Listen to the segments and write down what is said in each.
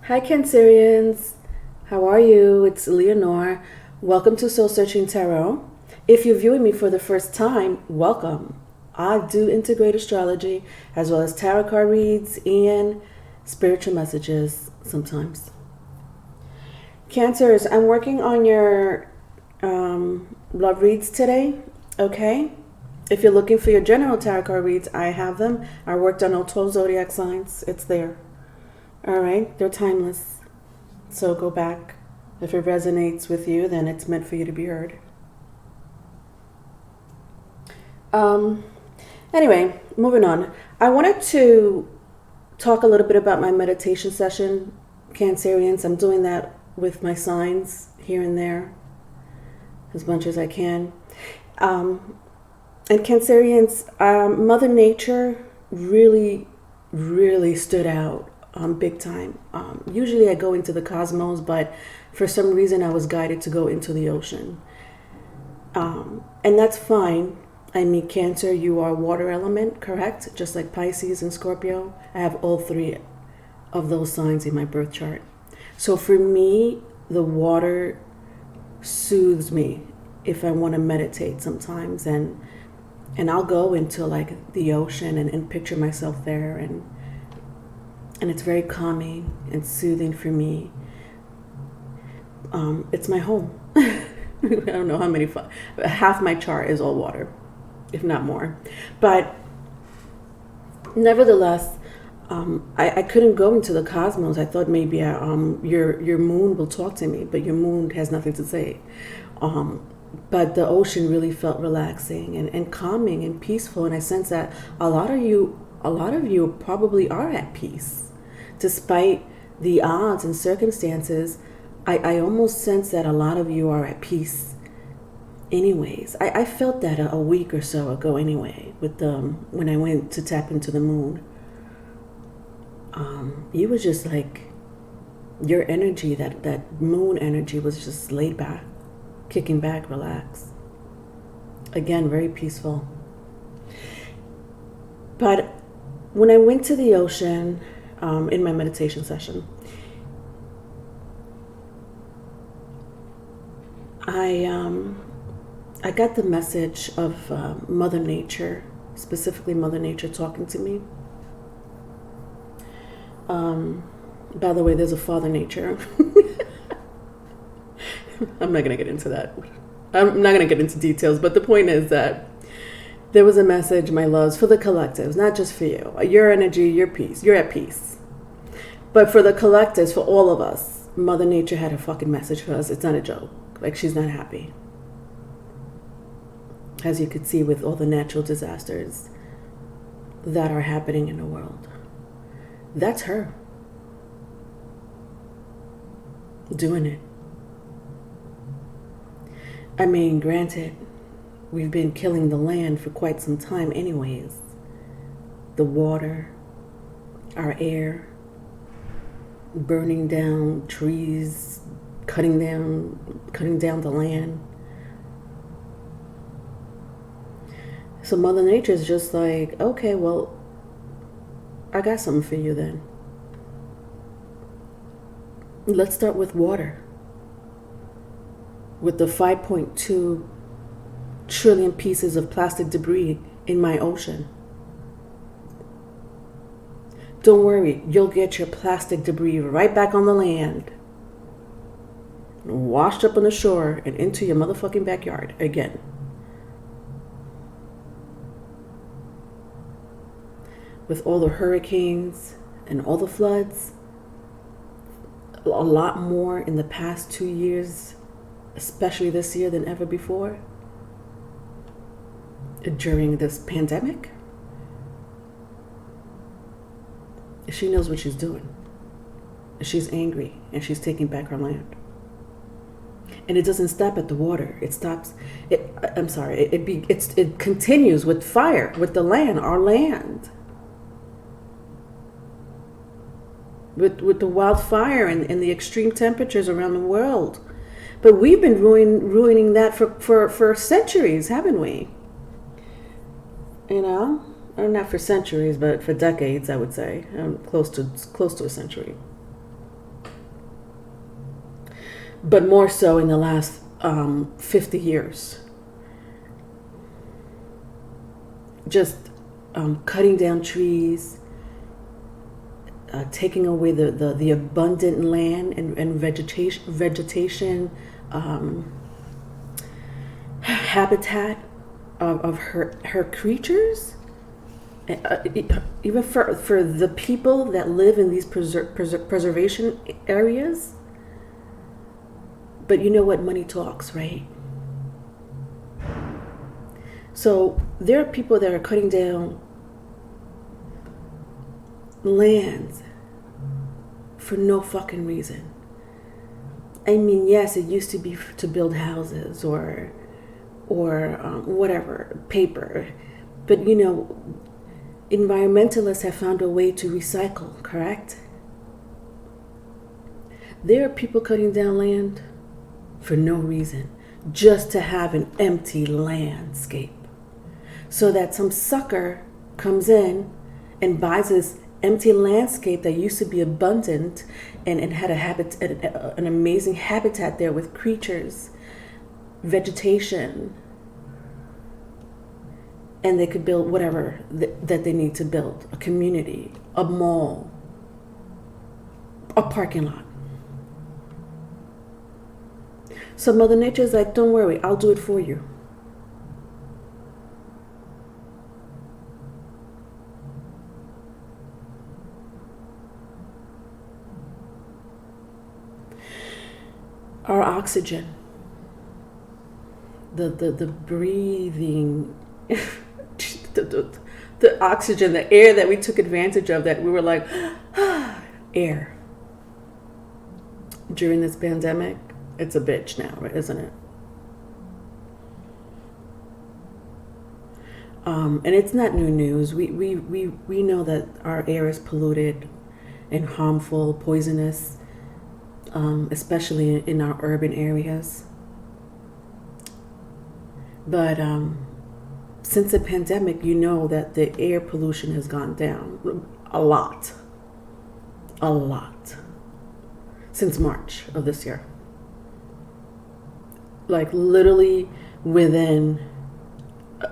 Hi, Cancerians. How are you? It's Leonore. Welcome to Soul Searching Tarot. If you're viewing me for the first time, welcome. I do integrate astrology as well as tarot card reads and spiritual messages sometimes. Cancers, I'm working on your love reads today. Okay? If you're looking for your general tarot card reads, I have them. I worked on all 12 zodiac signs. It's there. All right? They're timeless. So go back. If it resonates with you, then it's meant for you to be heard. Anyway, moving on. I wanted to talk a little bit about my meditation session, Cancerians. I'm doing that with my signs here and there, as much as I can. And Cancerians, Mother Nature really, really stood out big time. Usually I go into the cosmos, but for some reason I was guided to go into the ocean. And that's fine. I mean, Cancer, you are water element, correct? Just like Pisces and Scorpio. I have all three of those signs in my birth chart. So for me, the water soothes me if I want to meditate sometimes. And I'll go into like the ocean and picture myself there. And it's very calming and soothing for me. It's my home. I don't know how many, half my chart is all water, if not more. But nevertheless, I couldn't go into the cosmos. I thought maybe your moon will talk to me, but your moon has nothing to say. But the ocean really felt relaxing and calming and peaceful. And I sense that a lot of you probably are at peace. Despite the odds and circumstances, I almost sense that a lot of you are at peace anyways. I felt that a week or so ago anyway, with when I went to tap into the moon. You was just like, your energy, that moon energy was just laid back, kicking back, relaxed. Again, very peaceful. But when I went to the ocean in my meditation session, I got the message of Mother Nature, specifically Mother Nature talking to me. By the way, there's a Father Nature. I'm not going to get into that. I'm not going to get into details, but the point is that there was a message, my loves, for the collectives, not just for you. Your energy, your peace. You're at peace. But for the collectives, for all of us, Mother Nature had a fucking message for us. It's not a joke. Like, she's not happy. As you could see with all the natural disasters that are happening in the world. That's her doing it. I mean, granted, we've been killing the land for quite some time anyways. The water, our air, burning down trees, cutting down the land. So Mother Nature is just like, okay, well, I got something for you then. Let's start with water. With the 5.2 trillion pieces of plastic debris in my ocean. Don't worry, you'll get your plastic debris right back on the land. Washed up on the shore and into your motherfucking backyard again. With all the hurricanes and all the floods, a lot more in the past 2 years, especially this year than ever before, during this pandemic. She knows what she's doing. She's angry and she's taking back her land. And it doesn't stop at the water. It stops. It continues with fire, with the land, our land. With the wildfire and the extreme temperatures around the world. But we've been ruining that for centuries, haven't we? You know? Or not for centuries, but for decades, I would say. Close to a century. but more so in the last 50 years. Just cutting down trees, taking away the abundant land and vegetation, habitat of her creatures, even for the people that live in these preservation areas. But you know what? Money talks, right? So there are people that are cutting down lands for no fucking reason. I mean, yes, it used to be to build houses or whatever, paper. But you know, environmentalists have found a way to recycle, correct? There are people cutting down land for no reason, just to have an empty landscape. So that some sucker comes in and buys this empty landscape that used to be abundant and had an amazing habitat there with creatures, vegetation, and they could build whatever that they need to build, a community, a mall, a parking lot. So Mother Nature's like, don't worry, I'll do it for you. Our oxygen, the breathing, the oxygen, the air that we took advantage of, that we were like, air. During this pandemic, it's a bitch now, isn't it? And it's not new news. We know that our air is polluted and harmful, poisonous, especially in our urban areas. But since the pandemic, you know that the air pollution has gone down a lot, since March of this year. Like literally within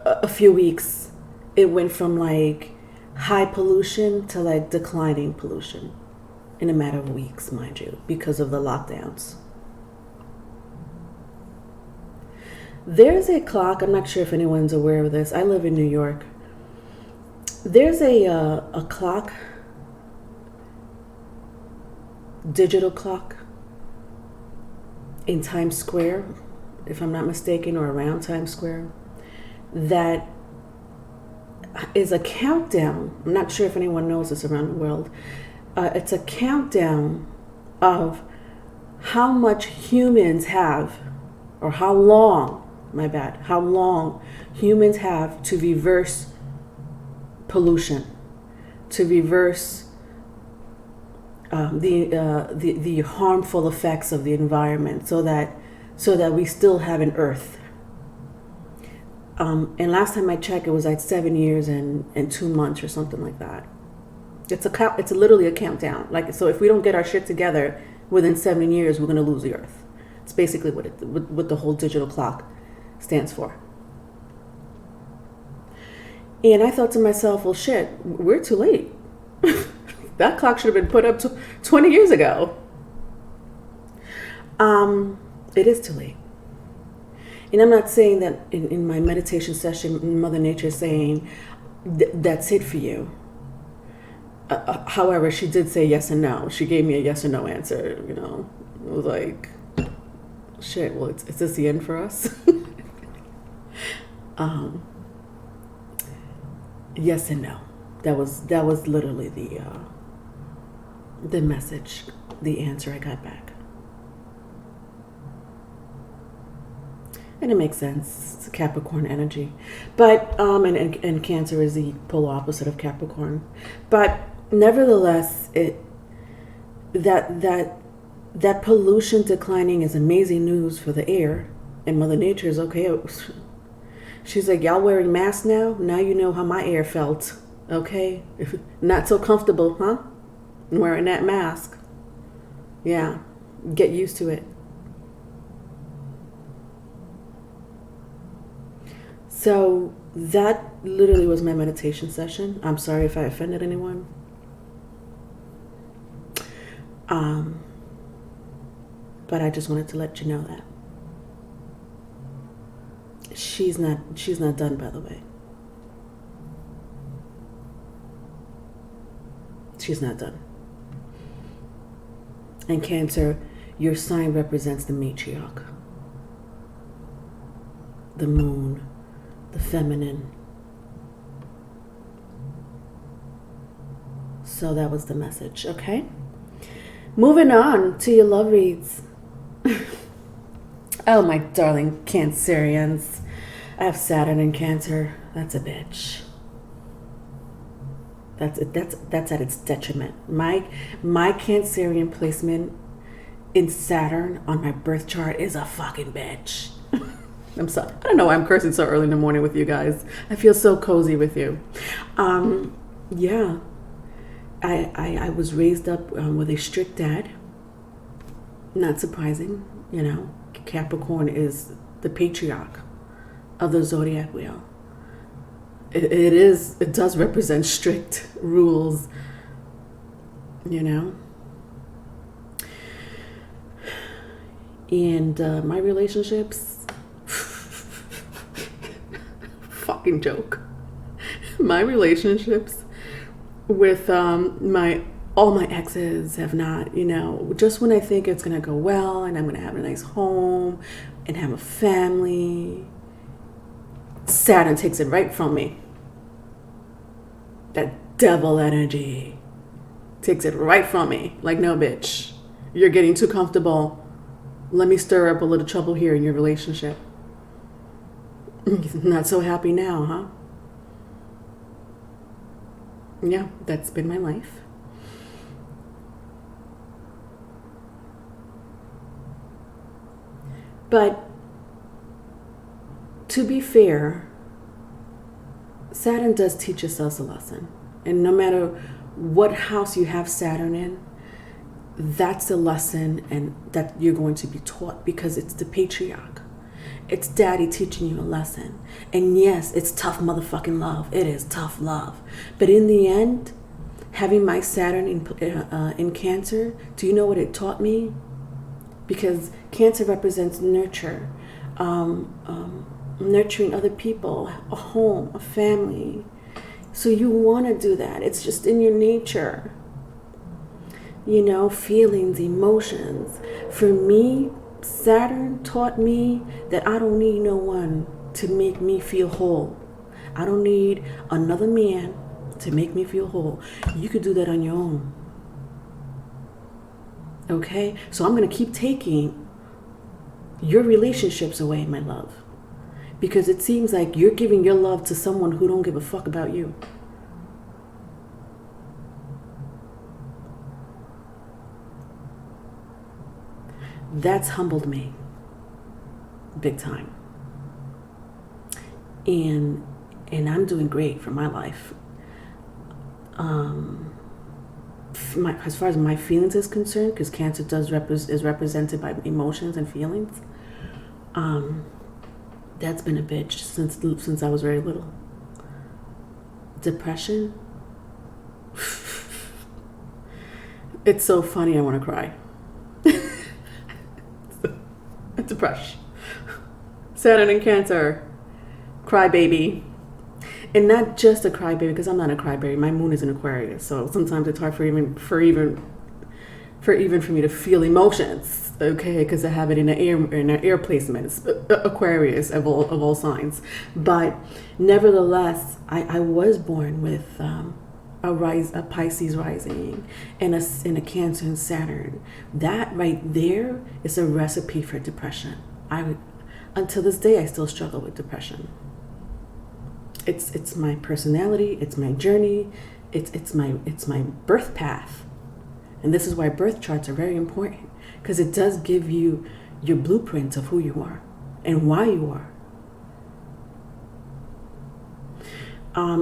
a few weeks, it went from like high pollution to like declining pollution in a matter of weeks, mind you, because of the lockdowns. There's a clock, I'm not sure if anyone's aware of this. I live in New York. There's a clock, digital clock in Times Square, if I'm not mistaken, or around Times Square, that is a countdown. I'm not sure if anyone knows this around the world. It's a countdown of how much humans have, or how long humans have to reverse pollution, to reverse the harmful effects of the environment, so that we still have an Earth. And last time I checked, it was like 7 years and 2 months or something like that. It's literally a countdown. Like, so if we don't get our shit together within 7 years, we're going to lose the Earth. It's basically what the whole digital clock stands for. And I thought to myself, well, shit, we're too late. That clock should have been put up 20 years ago. It is too late. And I'm not saying that in my meditation session, Mother Nature is saying that's it for you. However, she did say yes and no. She gave me a yes or no answer. You know, it was like, shit. Well, is this the end for us? Yes and no. That was literally the message, the answer I got back. And it makes sense. It's a Capricorn energy. But and Cancer is the polar opposite of Capricorn. But nevertheless, that pollution declining is amazing news for the air. And Mother Nature is okay. She's like, y'all wearing masks now? Now you know how my air felt. Okay? Not so comfortable, huh? Wearing that mask. Yeah. Get used to it. So that literally was my meditation session. I'm sorry if I offended anyone. But I just wanted to let you know that she's not done, by the way. She's not done. And Cancer, your sign represents the matriarch, the moon, the feminine. So that was the message, okay? Moving on to your love reads. Oh, my darling Cancerians. I have Saturn in Cancer. That's a bitch. That's at its detriment. My Cancerian placement in Saturn on my birth chart is a fucking bitch. I'm sorry. I don't know why I'm cursing so early in the morning with you guys. I feel so cozy with you. Yeah. I was raised up with a strict dad. Not surprising, you know. Capricorn is the patriarch of the zodiac wheel. It does represent strict rules, you know. And my relationships, fucking joke. My relationships with all my exes have not, you know, just when I think it's gonna go well and I'm gonna have a nice home and have a family, Saturn takes it right from me. That devil energy takes it right from me. Like, no, bitch, you're getting too comfortable. Let me stir up a little trouble here in your relationship. Not so happy now, huh? Yeah, that's been my life. But to be fair, Saturn does teach us a lesson. And no matter what house you have Saturn in, that's a lesson and that you're going to be taught, because it's the patriarch. It's daddy teaching you a lesson. And yes, it's tough motherfucking love. It is tough love. But in the end, having my Saturn in Cancer, do you know what it taught me? Because Cancer represents nurture, nurturing other people, a home, a family. So you want to do that. It's just in your nature. You know, feelings, emotions. For me, Saturn taught me that I don't need no one to make me feel whole. I don't need another man to make me feel whole. You could do that on your own. Okay? So I'm going to keep taking your relationships away, my love. Because it seems like you're giving your love to someone who don't give a fuck about you. That's humbled me big time. And I'm doing great for my life. As far as my feelings is concerned, because Cancer is represented by emotions and feelings, that's been a bitch since I was very little. Depression. It's so funny, I want to cry. Depression. Saturn in Cancer. Crybaby. And not just a crybaby, because I'm not a crybaby. My moon is in Aquarius, so sometimes it's hard for me to feel emotions. Okay, because I have it in an air placement. It's Aquarius of all signs. But nevertheless, I was born with a Pisces rising and a Cancer and Saturn. That right there is a recipe for depression. Until this day, I still struggle with depression. It's my personality, it's my journey, it's my birth path. And this is why birth charts are very important, because it does give you your blueprint of who you are and why you are.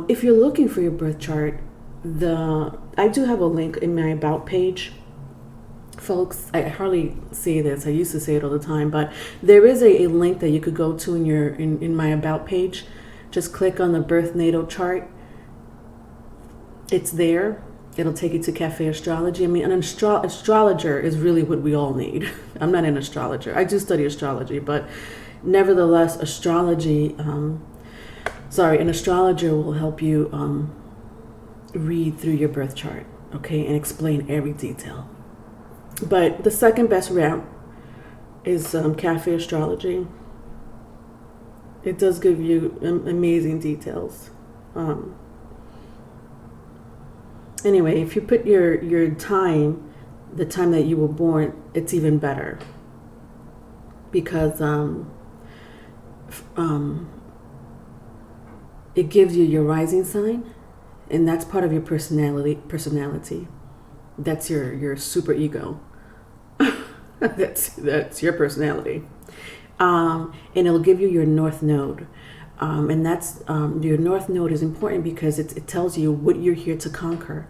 If you're looking for your birth chart, I do have a link in my about page. Folks, I hardly say this. I used to say it all the time, but there is a link that you could go to in my about page. just click on the birth natal chart. It's there. It'll take you to Cafe Astrology. I mean, an astrologer is really what we all need. I'm not an astrologer. I do study astrology, but nevertheless, an astrologer will help you read through your birth chart, okay, and explain every detail. But the second best route is Cafe Astrology. It does give you amazing details. Anyway, if you put your time, the time that you were born, it's even better, because it gives you your rising sign, and that's part of your personality. That's your super ego. that's your personality. And it'll give you your north node. And that's your north node is important because it tells you what you're here to conquer,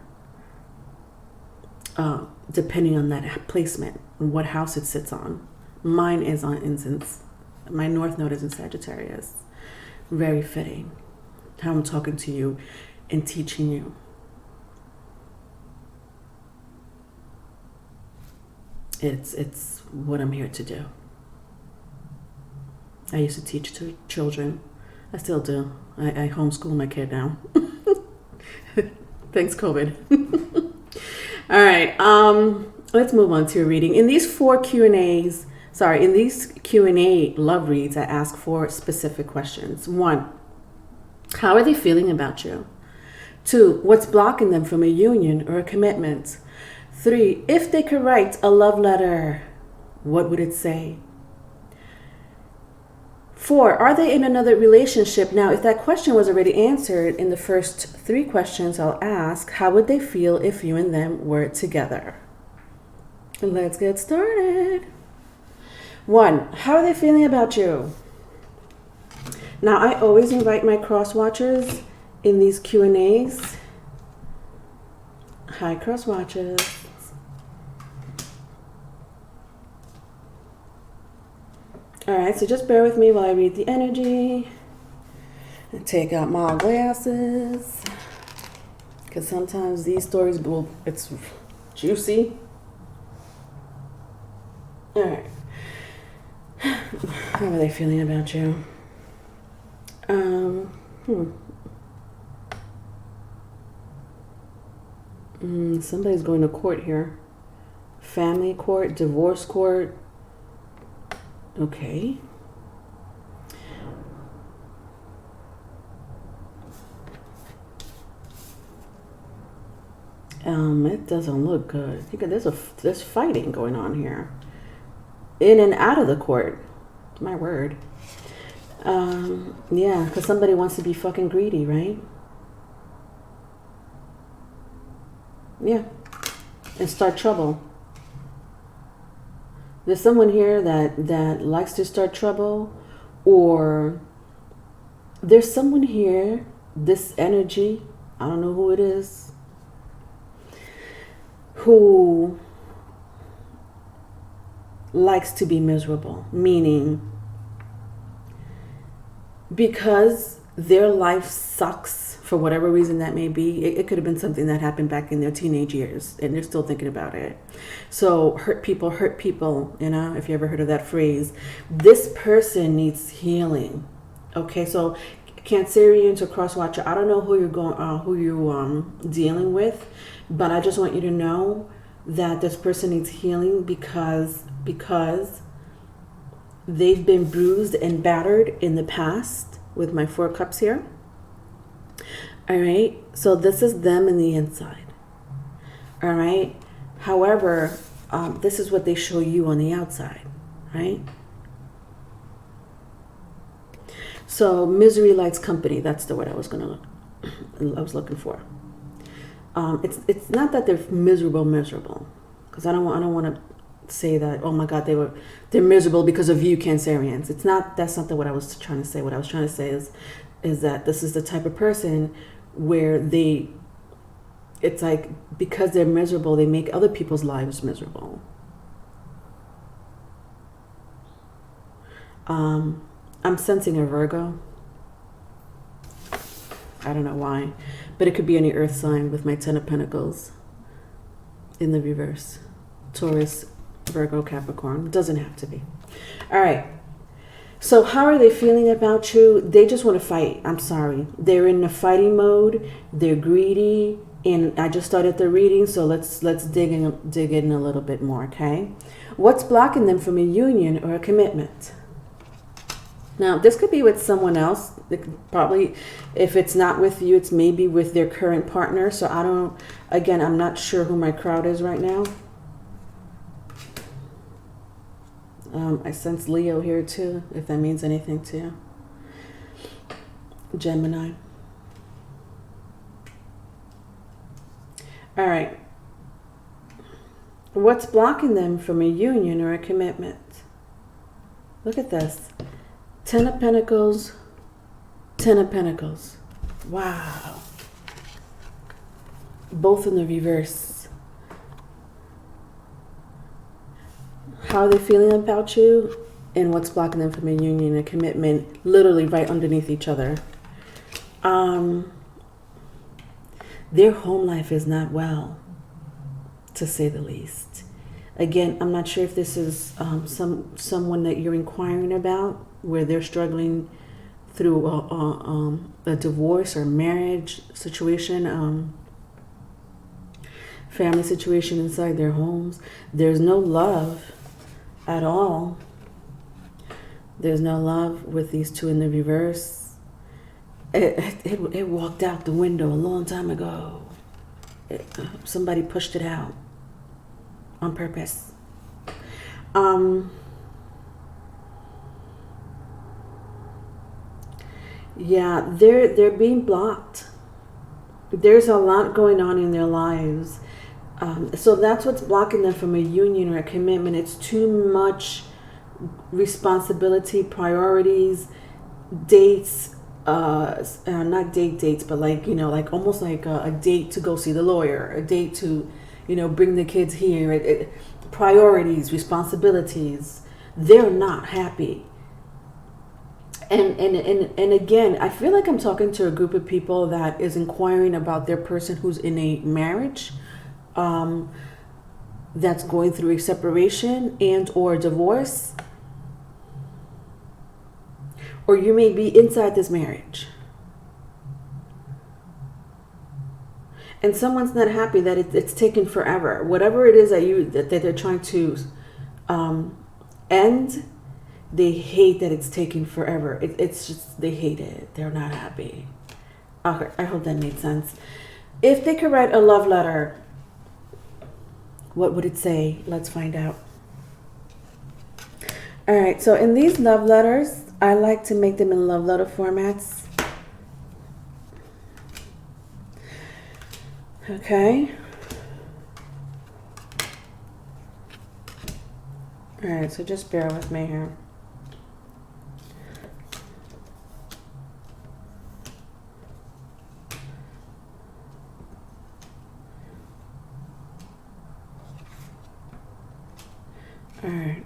depending on that placement and what house it sits on. Mine is on incense. My north node is in Sagittarius. Very fitting how I'm talking to you and teaching you. It's what I'm here to do. I used to teach to children. I still do. I homeschool my kid now. Thanks, COVID. All right. Let's move on to your reading. In these Q&A love reads, I ask for specific questions. 1, how are they feeling about you? 2, what's blocking them from a union or a commitment? 3, if they could write a love letter, what would it say? 4, are they in another relationship? Now, if that question was already answered in the first 3 questions, I'll ask, how would they feel if you and them were together? Let's get started. 1, how are they feeling about you? Now, I always invite my cross watchers in these Q&As. Hi, cross watchers. All right, so just bear with me while I read the energy. I take out my glasses, because sometimes these stories it's juicy. All right. How are they feeling about you? Somebody's going to court here. Family court, divorce court. Okay. It doesn't look good. There's fighting going on here. In and out of the court. My word. Yeah, because somebody wants to be fucking greedy, right? Yeah. And start trouble. There's someone here that likes to start trouble, or there's someone here, this energy, I don't know who it is, who likes to be miserable, meaning because their life sucks for whatever reason that may be. It could have been something that happened back in their teenage years and they're still thinking about it. So hurt people, you know, if you ever heard of that phrase. This person needs healing. Okay, so Cancerians or crosswatcher, I don't know who you're dealing with, but I just want you to know that this person needs healing because they've been bruised and battered in the past with my 4 cups here. All right, so this is them in the inside. All right, however, this is what they show you on the outside, right? So misery likes company. That's the word I was looking for. It's not that they're miserable, because I don't want to say that, oh my God, they're miserable because of you, Cancerians. That's not what I was trying to say. What I was trying to say is that this is the type of person where it's like, because they're miserable, they make other people's lives miserable. I'm sensing a Virgo. I don't know why. But it could be any earth sign with my Ten of Pentacles in the reverse. Taurus, Virgo, Capricorn. It doesn't have to be. All right. So how are they feeling about you? They just want to fight. I'm sorry. They're in a fighting mode. They're greedy. And I just started the reading, so let's dig in a little bit more, okay? What's blocking them from a union or a commitment? Now, this could be with someone else. It could probably, if it's not with you, it's maybe with their current partner. So I'm not sure who my crowd is right now. I sense Leo here too, if that means anything to you. Gemini. All right. What's blocking them from a union or a commitment? Look at this. Ten of Pentacles, Ten of Pentacles. Wow. Both in the reverse. How are they feeling about you? And what's blocking them from a union and a commitment? Literally right underneath each other. Their home life is not well, to say the least. Again, I'm not sure if this is someone that you're inquiring about, where they're struggling through a divorce or marriage situation, family situation inside their homes. There's no love at all. There's no love with these two in the reverse. It walked out the window a long time ago. Somebody pushed it out on purpose. Yeah, they're being blocked. There's a lot going on in their lives. So that's what's blocking them from a union or a commitment. It's too much responsibility, priorities, dates, not dates, but like almost like a date to go see the lawyer, a date to, bring the kids here, priorities, responsibilities. They're not happy. And again, I feel like I'm talking to a group of people that is inquiring about their person who's in a marriage, that's going through a separation and or divorce. Or you may be inside this marriage. And someone's not happy that it's taken forever. Whatever it is that they're trying to end, they hate that it's taking forever. It's just, they hate it. They're not happy. Okay, I hope that made sense. If they could write a love letter, what would it say? Let's find out. All right, so in these love letters, I like to make them in love letter formats. Okay. All right, so just bear with me here. All right.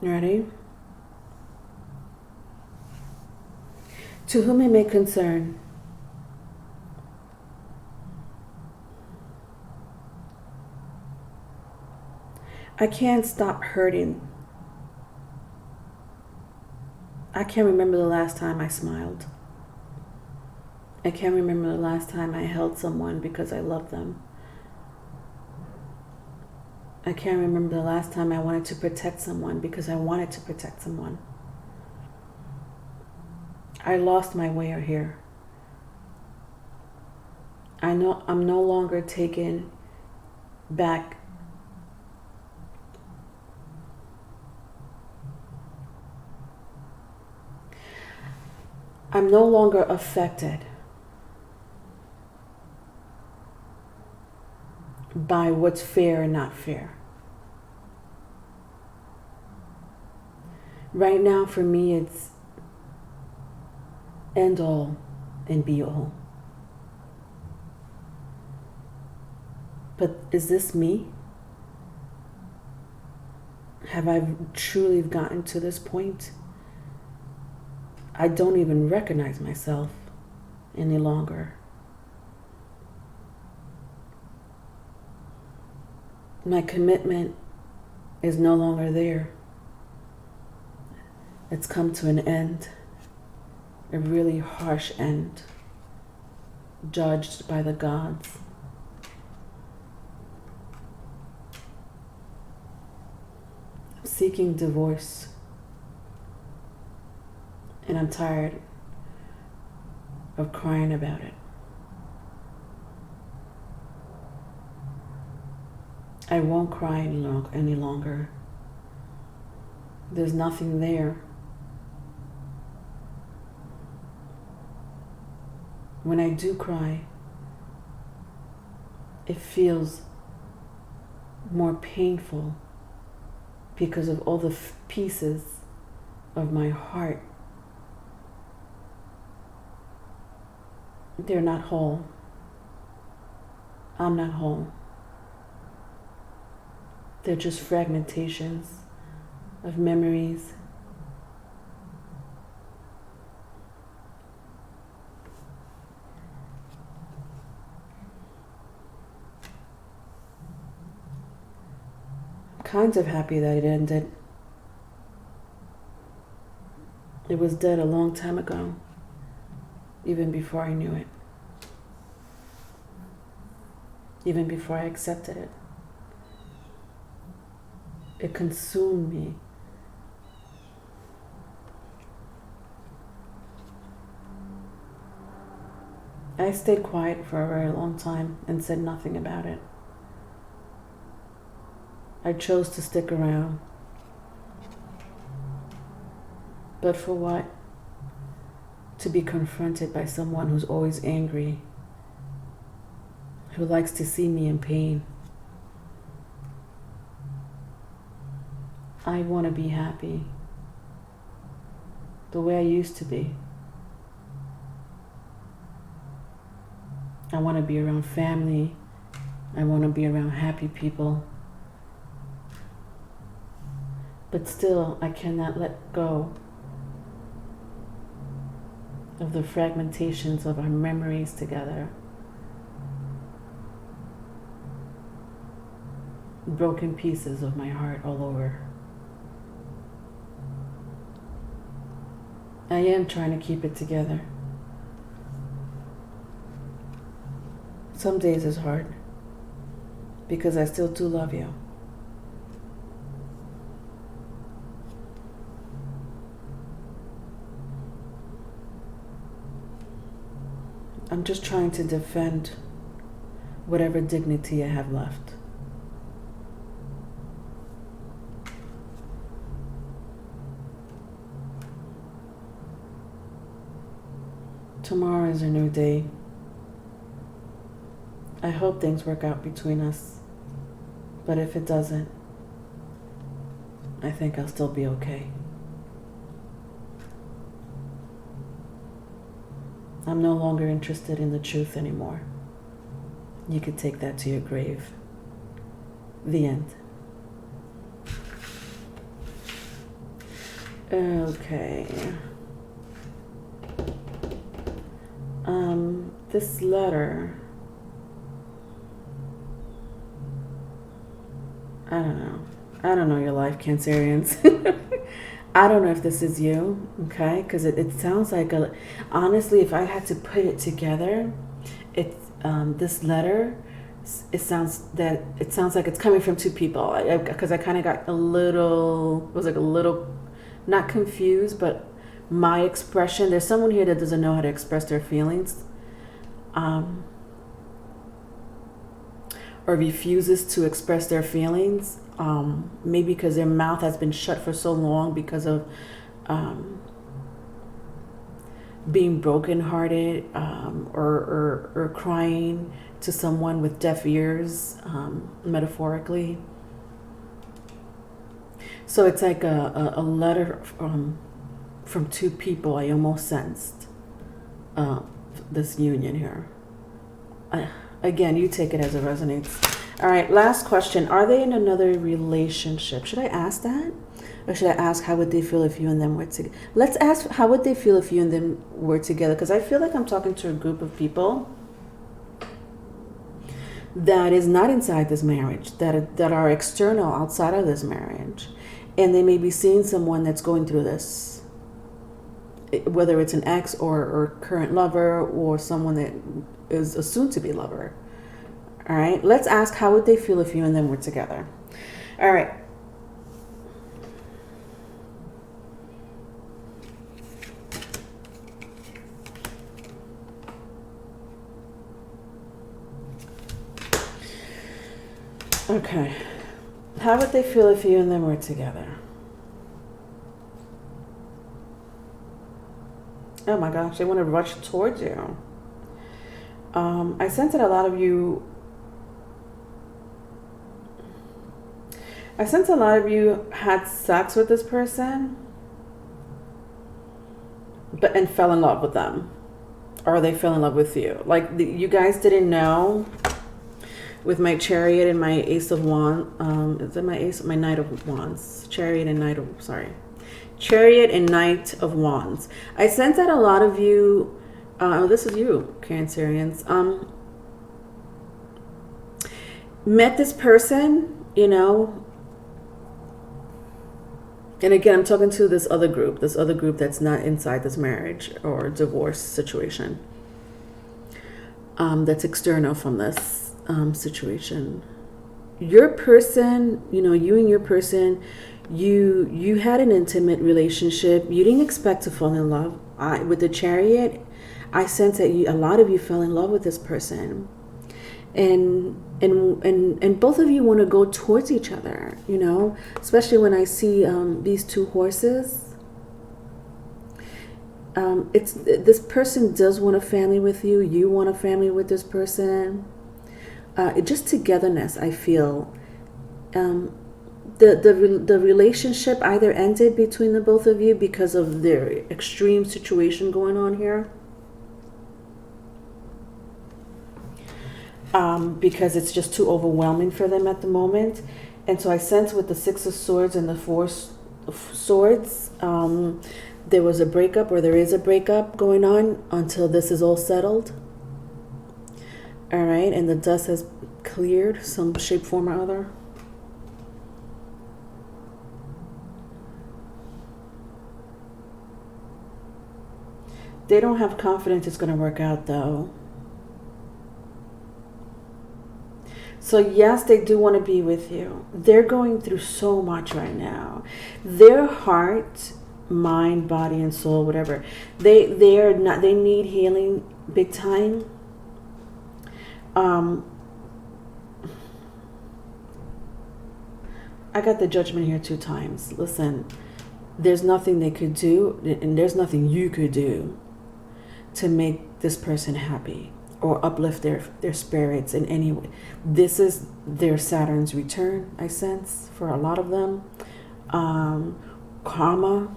You ready? To whom it may concern. I can't stop hurting. I can't remember the last time I smiled. I can't remember the last time I held someone because I loved them. I can't remember the last time I wanted to protect someone because I wanted to protect someone. I lost my way here. I know I'm no longer taken back. I'm no longer affected by what's fair and not fair. Right now, for me, it's end all and be all. But is this me? Have I truly gotten to this point? I don't even recognize myself any longer. My commitment is no longer there. It's come to an end, a really harsh end, judged by the gods. I'm seeking divorce, and I'm tired of crying about it. I won't cry any longer. There's nothing there. When I do cry, it feels more painful because of all the pieces of my heart. They're not whole. I'm not whole. They're just fragmentations of memories. I'm kind of happy that it ended. It was dead a long time ago, even before I knew it, even before I accepted it. It consumed me. I stayed quiet for a very long time and said nothing about it. I chose to stick around. But for what? To be confronted by someone who's always angry, who likes to see me in pain. I want to be happy the way I used to be. I want to be around family. I want to be around happy people. But still, I cannot let go of the fragmentations of our memories together. Broken pieces of my heart all over. I am trying to keep it together. Some days it's hard because I still do love you. I'm just trying to defend whatever dignity I have left. Tomorrow is a new day. I hope things work out between us. But if it doesn't, I think I'll still be okay. I'm no longer interested in the truth anymore. You could take that to your grave. The end. Okay. This letter, I don't know your life, Cancerians. I don't know if this is you, okay? Because it sounds like honestly, if I had to put it together, this letter, it sounds like it's coming from two people. Because I kind of got a little not confused, but my expression. There's someone here that doesn't know how to express their feelings, or refuses to express their feelings. Maybe because their mouth has been shut for so long because of being brokenhearted, or crying to someone with deaf ears, metaphorically. So it's like a letter from two people. I almost sensed this union here. Again, you take it as it resonates. All right, last question. Are they in another relationship? Should I ask that? Or should I ask how would they feel if you and them were together? Let's ask how would they feel if you and them were together, because I feel like I'm talking to a group of people that is not inside this marriage, that are external, outside of this marriage, and they may be seeing someone that's going through this, whether it's an ex or current lover or someone that is a soon-to-be lover. All right, let's ask how would they feel if you and them were together. All right. Okay. How would they feel if you and them were together? Oh my gosh, they want to rush towards you. I sense that a lot of you had sex with this person, and fell in love with them, or they fell in love with you. Like you guys didn't know. With my Chariot and my Ace of Wands, is it my Knight of Wands? Chariot and Knight of Wands. I sense that a lot of you, this is you, Cancerians, met this person, and again, I'm talking to this other group that's not inside this marriage or divorce situation, that's external from this situation. Your person, you and your person, you had an intimate relationship. You didn't expect to fall in love. With the Chariot, I sense that a lot of you fell in love with this person, and both of you want to go towards each other. Especially when I see these two horses. This person does want a family with you. You want a family with this person. Just togetherness, I feel. The relationship either ended between the both of you because of their extreme situation going on here. Because it's just too overwhelming for them at the moment. And so I sense with the Six of Swords and the Four of Swords, there was a breakup, or there is a breakup going on until this is all settled. All right, and the dust has cleared some shape, form, or other. They don't have confidence it's going to work out, though. So yes, they do want to be with you. They're going through so much right now. Their heart, mind, body, and soul, whatever, they need healing big time. I got the Judgment here 2 times. Listen, there's nothing they could do, and there's nothing you could do to make this person happy or uplift their spirits in any way. This is their Saturn's return, I sense, for a lot of them. Karma,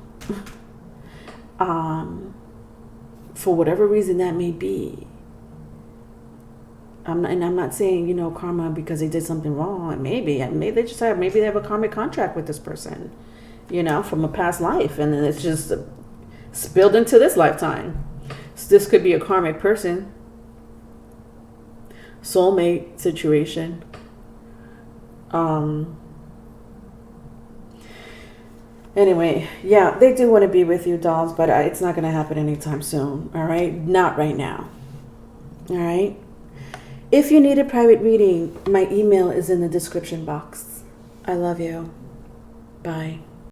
for whatever reason that may be. I'm not saying, karma because they did something wrong. Maybe they have a karmic contract with this person, from a past life, and then it's just spilled into this lifetime. So this could be a karmic person, soulmate situation. Anyway, yeah, they do want to be with you, dolls, but it's not going to happen anytime soon. All right, not right now. All right. If you need a private reading, my email is in the description box. I love you. Bye.